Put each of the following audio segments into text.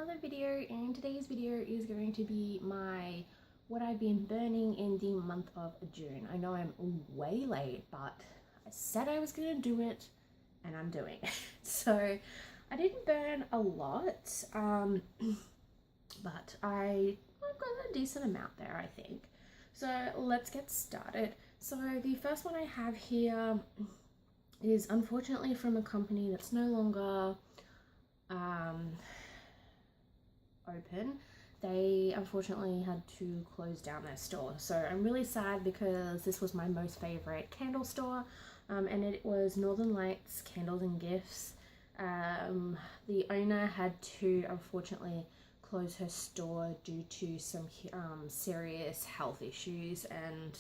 another video, and today's video is going to be what I've been burning in the month of June. I know I'm way late, but I said I was going to do it and I'm doing it. So I didn't burn a lot, but I got a decent amount there, I think. So let's get started. So the first one I have here is unfortunately from a company that's no longer open. They unfortunately had to close down their store, so I'm really sad because this was my most favorite candle store, and it was Northern Lights Candles and Gifts. The owner had to unfortunately close her store due to some serious health issues, and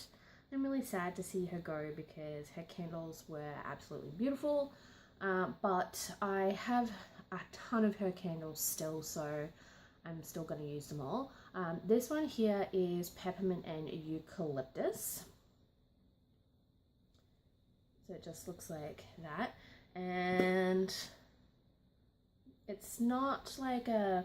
I'm really sad to see her go because her candles were absolutely beautiful. But I have a ton of her candles still, so I'm still going to use them all. This one here is peppermint and eucalyptus. So it just looks like that. And it's not like I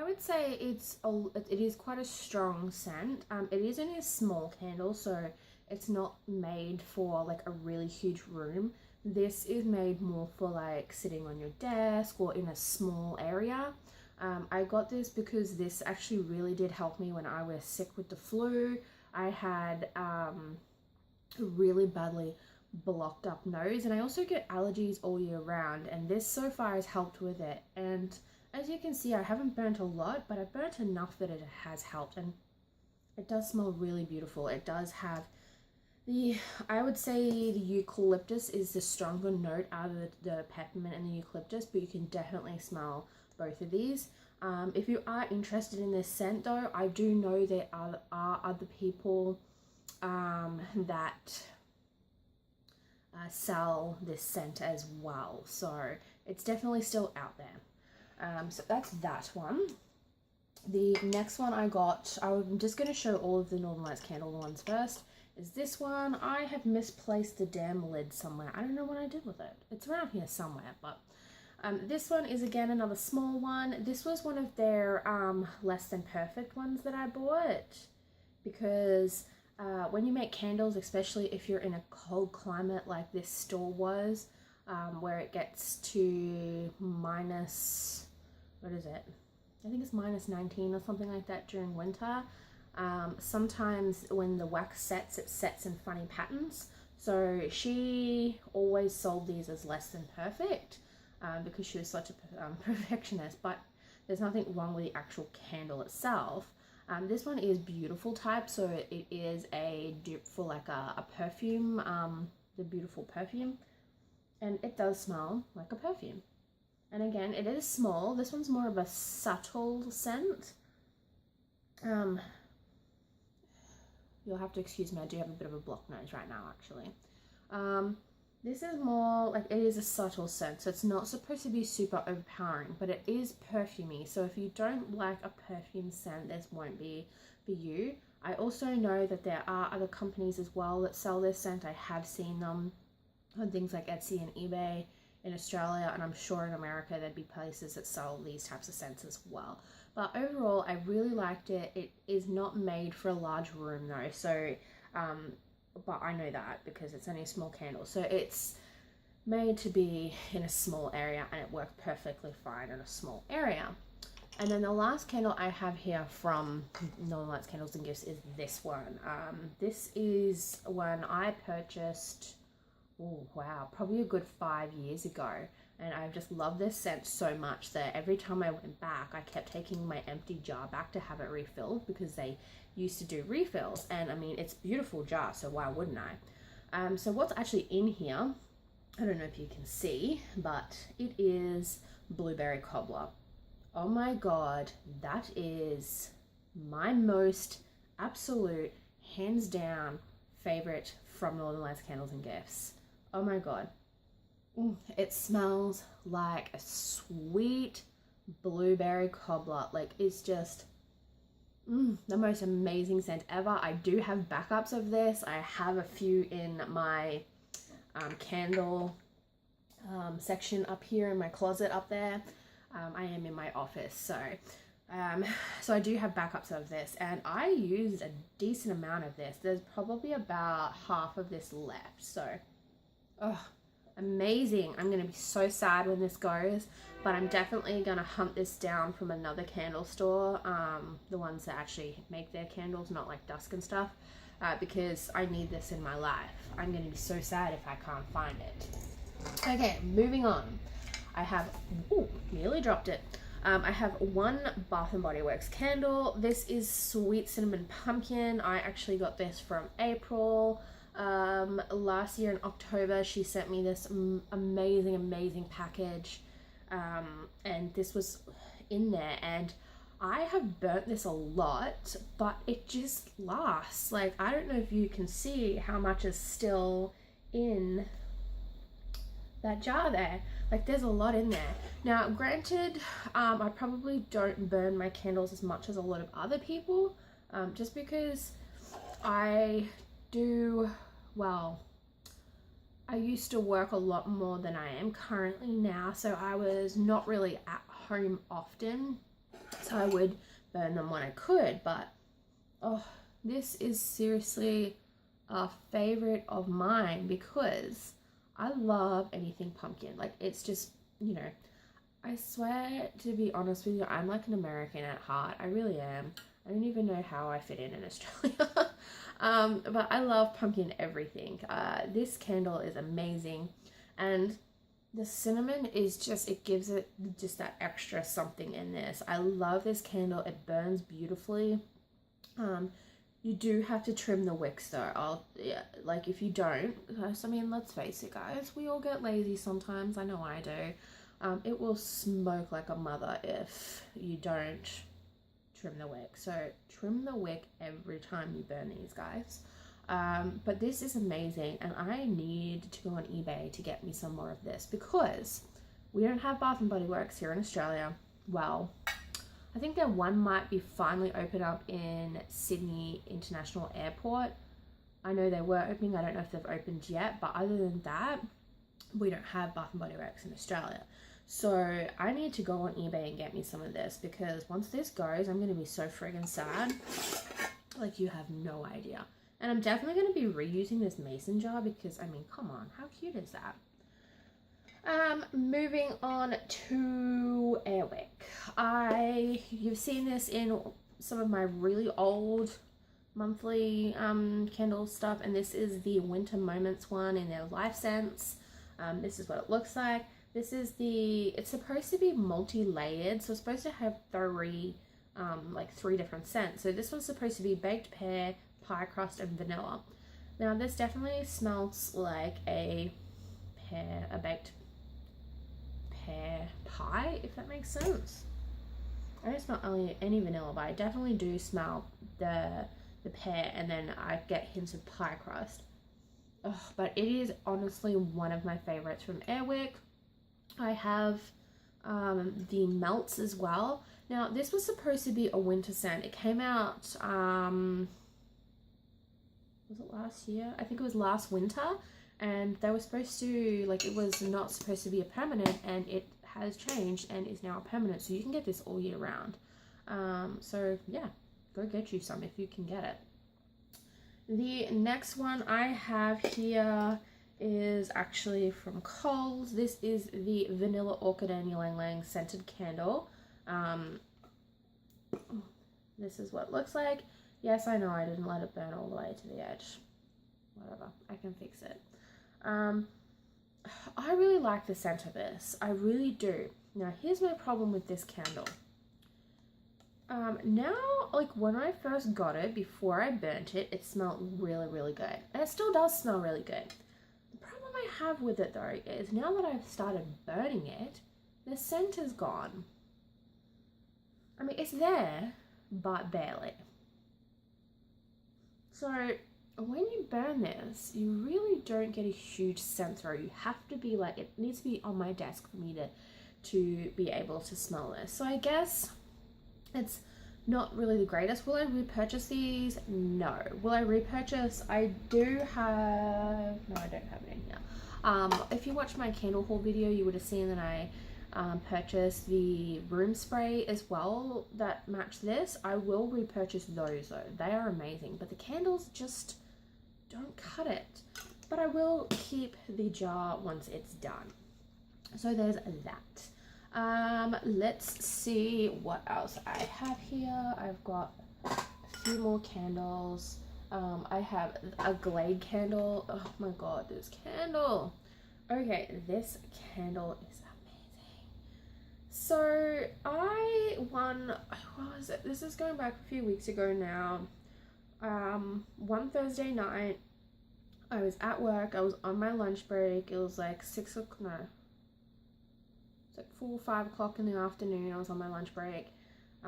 would say it is quite a strong scent. It is only a small candle, so it's not made for like a really huge room. This is made more for like sitting on your desk or in a small area. I got this because this actually really did help me when I was sick with the flu. I had a really badly blocked up nose, and I also get allergies all year round, and this so far has helped with it. And as you can see, I haven't burnt a lot, but I burnt enough that it has helped, and it does smell really beautiful. It does have I would say the eucalyptus is the stronger note out of the peppermint and the eucalyptus, but you can definitely smell both of these. If you are interested in this scent though, I do know there are other people that sell this scent as well, so it's definitely still out there. So that's that one. The next one I got, I'm just going to show all of the Northern Lights candle ones first, is this one. I have misplaced the damn lid somewhere. I don't know what I did with it. It's around here somewhere, but this one is again another small one. This was one of their less than perfect ones that I bought, because when you make candles, especially if you're in a cold climate like this store was, where it gets to minus, what is it? I think it's minus 19 or something like that during winter. Sometimes when the wax sets, it sets in funny patterns. So she always sold these as less than perfect because she was such a perfectionist, but there's nothing wrong with the actual candle itself. This one is beautiful type, so it is a dupe for like a perfume, the beautiful perfume, and it does smell like a perfume. And again, it is small. This one's more of a subtle scent. You'll have to excuse me, I do have a bit of a blocked nose right now, actually. This is more like, it is a subtle scent, so it's not supposed to be super overpowering, but it is perfumey. So if you don't like a perfume scent, this won't be for you. I also know that there are other companies as well that sell this scent. I have seen them on things like Etsy and eBay in Australia, and I'm sure in America there'd be places that sell these types of scents as well. But overall, I really liked it. It is not made for a large room though, so but I know that because it's only a small candle, so it's made to be in a small area, and it worked perfectly fine in a small area. And then the last candle I have here from Northern Lights Candles and Gifts is this one. This is one I purchased, oh wow, probably a good 5 years ago, and I've just loved this scent so much that every time I went back, I kept taking my empty jar back to have it refilled, because they used to do refills, and I mean, it's a beautiful jar, so why wouldn't I? So what's actually in here, I don't know if you can see, but it is blueberry cobbler. Oh my god, that is my most absolute, hands down favorite from Northern Lights Candles and Gifts. Oh my god. It smells like a sweet blueberry cobbler. Like, it's just the most amazing scent ever. I do have backups of this. I have a few in my candle section up here in my closet up there. I am in my office, so I do have backups of this, and I used a decent amount of this. There's probably about half of this left, so oh, amazing. I'm gonna be so sad when this goes, but I'm definitely gonna hunt this down from another candle store, the ones that actually make their candles, not like Dusk and stuff, because I need this in my life. I'm gonna be so sad if I can't find it. Okay, moving on. I have, nearly dropped it. I have one Bath & Body Works candle. This is Sweet Cinnamon Pumpkin. I actually got this from April. Last year in October, she sent me this amazing package. And this was in there, and I have burnt this a lot, but it just lasts. Like, I don't know if you can see how much is still in that jar there. Like, there's a lot in there. Now, granted, I probably don't burn my candles as much as a lot of other people, just because I do, well, I used to work a lot more than I am currently now, so I was not really at home often, so I would burn them when I could. But oh, this is seriously a favorite of mine because I love anything pumpkin. Like, it's just, you know, I swear, to be honest with you, I'm like an American at heart. I really am. I don't even know how I fit in Australia. But I love pumpkin everything. This candle is amazing, and the cinnamon is just, it gives it just that extra something in this. I love this candle. It burns beautifully. You do have to trim the wicks though. Like, if you don't, I mean, let's face it, guys, we all get lazy sometimes. I know I do. It will smoke like a mother if you don't trim the wick. So trim the wick every time you burn these, guys. But this is amazing, and I need to go on eBay to get me some more of this because we don't have Bath & Body Works here in Australia. Well, I think that one might be finally open up in Sydney International Airport. I know they were opening. I don't know if they've opened yet, but other than that, we don't have Bath & Body Works in Australia. So I need to go on eBay and get me some of this, because once this goes, I'm going to be so friggin' sad. Like, you have no idea. And I'm definitely going to be reusing this mason jar because, I mean, come on, how cute is that? Moving on to Airwick. You've seen this in some of my really old monthly candle stuff, and this is the Winter Moments one in their Life Scents. This is what it looks like. This is it's supposed to be multi-layered, so it's supposed to have three different scents. So this one's supposed to be baked pear, pie crust, and vanilla. Now this definitely smells like a baked pear pie, if that makes sense. I don't smell any vanilla, but I definitely do smell the pear, and then I get hints of pie crust. But it is honestly one of my favorites from Airwick. I have the melts as well. Now this was supposed to be a winter scent. It came out, was it last year? I think it was last winter, and they were supposed to, like, it was not supposed to be a permanent, and it has changed and is now a permanent, so you can get this all year round. So yeah, go get you some if you can get it. The next one I have here is actually from Coles. This is the Vanilla Orchid and Ylang Ylang scented candle. This is what it looks like. Yes, I know I didn't let it burn all the way to the edge. Whatever, I can fix it. I really like the scent of this. I really do. Now, here's my problem with this candle. Now, like, when I first got it, before I burnt it, it smelled really, really good. And it still does smell really good. The problem I have with it, though, is now that I've started burning it, the scent is gone. I mean, it's there, but barely. So when you burn this, you really don't get a huge scent through. You have to be like, it needs to be on my desk for me to be able to smell this. So I guess it's not really the greatest. Will I repurchase these? No. Will I repurchase? I do have, no, I don't have it in here. If you watched my candle haul video, you would have seen that I purchased the room spray as well that match this. I will repurchase those though. They are amazing, but the candles just don't cut it. But I will keep the jar once it's done. So there's that. Let's see what else I have here. I've got a few more candles. I have a Glade candle. Oh my god, this candle. Okay, this candle is amazing. So I won, what was it? This is going back a few weeks ago now. One Thursday night, I was at work. I was on my lunch break. It was like 6 o'clock, no. It's like 4 or 5 o'clock in the afternoon. I was on my lunch break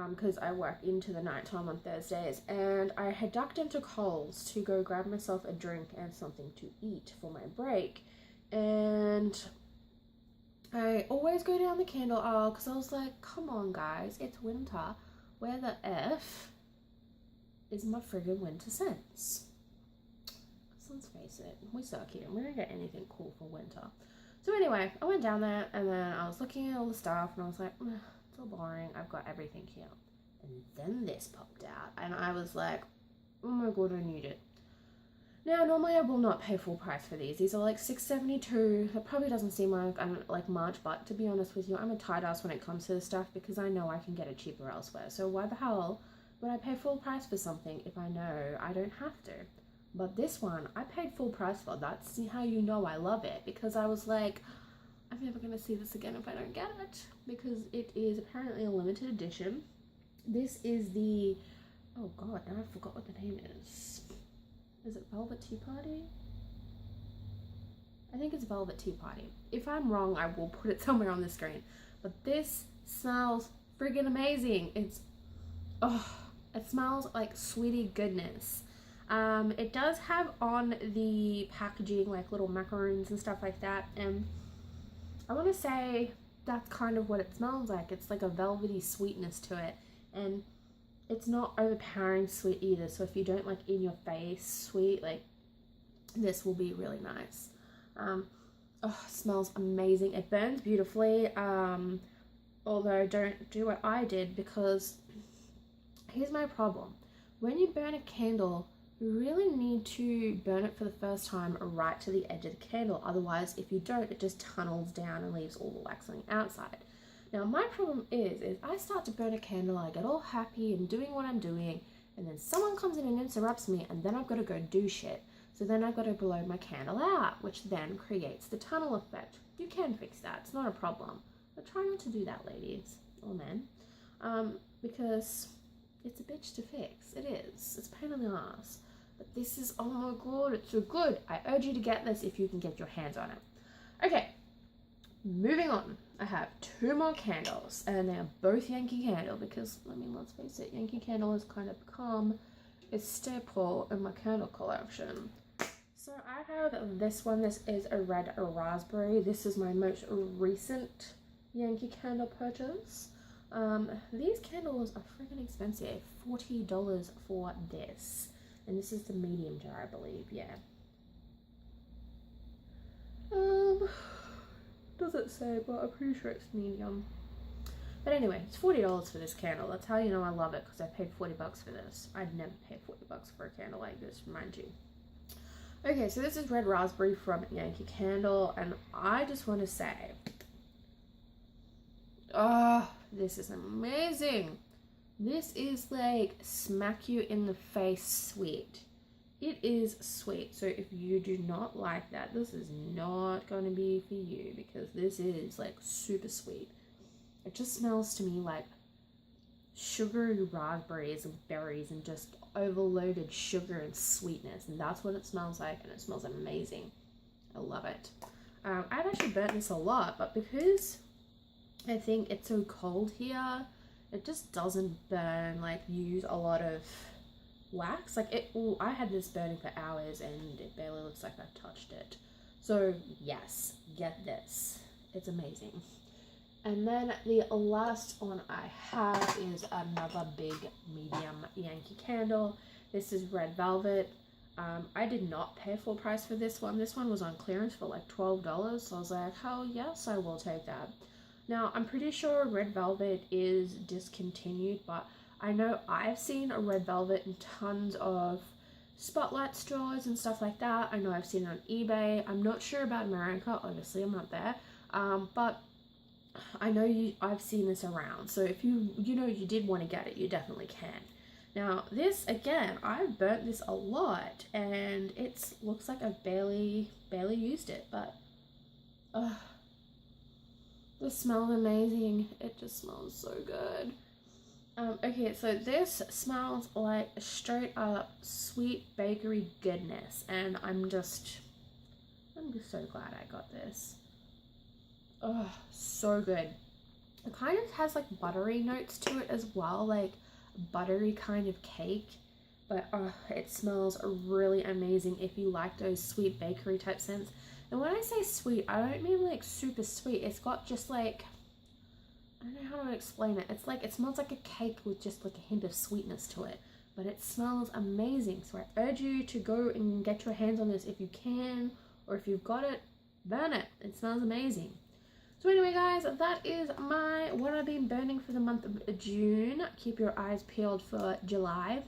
because I work into the night time on Thursdays. And I had ducked into Coles to go grab myself a drink and something to eat for my break. And I always go down the candle aisle because I was like, come on guys, it's winter. Where the F is my friggin' winter scents? Let's face it, we suck here. We don't get anything cool for winter. So anyway, I went down there and then I was looking at all the stuff and I was like, it's all boring. I've got everything here. And then this popped out and I was like, oh my god, I need it. Now, normally I will not pay full price for these. These are like $6.72. It probably doesn't seem like much, but to be honest with you, I'm a tight ass when it comes to this stuff because I know I can get it cheaper elsewhere. So why the hell would I pay full price for something if I know I don't have to? But this one, I paid full price for. That's how you know I love it. Because I was like, I'm never going to see this again if I don't get it. Because it is apparently a limited edition. This is the... Oh god, now I forgot what the name is. Is it Velvet Tea Party? I think it's Velvet Tea Party. If I'm wrong, I will put it somewhere on the screen. But this smells friggin' amazing. It's... Oh, it smells like sweetie goodness. It does have on the packaging like little macaroons and stuff like that, and I want to say that's kind of what it smells like. It's like a velvety sweetness to it, and it's not overpowering sweet either, so if you don't like in your face sweet, like this will be really nice. Oh, it smells amazing. It burns beautifully, although don't do what I did, because here's my problem. When you burn a candle, you really need to burn it for the first time right to the edge of the candle. Otherwise, if you don't, it just tunnels down and leaves all the wax on the outside. Now, my problem is I start to burn a candle, I get all happy and doing what I'm doing, and then someone comes in and interrupts me, and then I've got to go do shit. So then I've got to blow my candle out, which then creates the tunnel effect. You can fix that, it's not a problem. But try not to do that, ladies or men, because it's a bitch to fix. It is. It's a pain in the ass. But this is, oh my god, it's so good. I urge you to get this if you can get your hands on it. Okay, moving on. I have 2 more candles, and they are both Yankee Candle because, I mean, let's face it, Yankee Candle has kind of become a staple in my candle collection. So I have this one. This is a red raspberry. This is my most recent Yankee Candle purchase. These candles are freaking expensive. $40 for this. And this is the medium jar, I believe. Yeah. Does it say? But I'm pretty sure it's medium. But anyway, it's $40 for this candle. That's how you know I love it, because I paid $40 for this. I'd never pay $40 for a candle like this, mind you. Okay, so this is red raspberry from Yankee Candle, and I just want to say, oh, this is amazing. This is like smack you in the face sweet. It is sweet. So if you do not like that, this is not going to be for you, because this is like super sweet. It just smells to me like sugary raspberries and berries and just overloaded sugar and sweetness, and that's what it smells like, and it smells amazing. I love it. I've actually burnt this a lot, but because I think it's so cold here, it just doesn't burn, like use a lot of wax. Like it, I had this burning for hours and it barely looks like I've touched it. So yes, get this. It's amazing. And then the last one I have is another big medium Yankee Candle. This is Red Velvet. I did not pay full price for this one. This one was on clearance for like $12. So I was like, hell yes, I will take that. Now, I'm pretty sure Red Velvet is discontinued, but I know I've seen a Red Velvet in tons of Spotlight stores and stuff like that. I know I've seen it on eBay. I'm not sure about America. Obviously, I'm not there. But I know I've seen this around. So if you did want to get it, you definitely can. Now, this, again, I've burnt this a lot, and it looks like I've barely used it, but the smell is amazing. It just smells so good. Okay, so this smells like straight up sweet bakery goodness, and I'm just so glad I got this. Oh, so good. It kind of has like buttery notes to it as well, like buttery kind of cake, but it smells really amazing if you like those sweet bakery type scents. And when I say sweet, I don't mean like super sweet. It's got just like, I don't know how to explain it. It's like, it smells like a cake with just like a hint of sweetness to it, but it smells amazing. So I urge you to go and get your hands on this if you can, or if you've got it, burn it. It smells amazing. So anyway, guys, that is what I've been burning for the month of June. Keep your eyes peeled for July.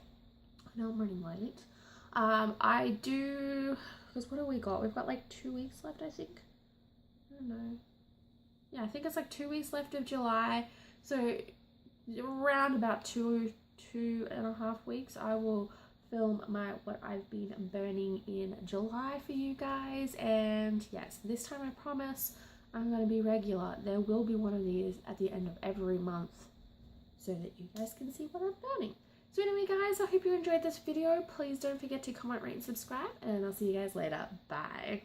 I know I'm running late. I do, because what do we got? We've got like 2 weeks left, I think. I don't know. Yeah, I think it's like 2 weeks left of July. So around about two and a half weeks, I will film what I've been burning in July for you guys. And yes, this time I promise I'm going to be regular. There will be one of these at the end of every month so that you guys can see what I'm burning. So anyway, guys, I hope you enjoyed this video. Please don't forget to comment, rate, and subscribe, and I'll see you guys later. Bye.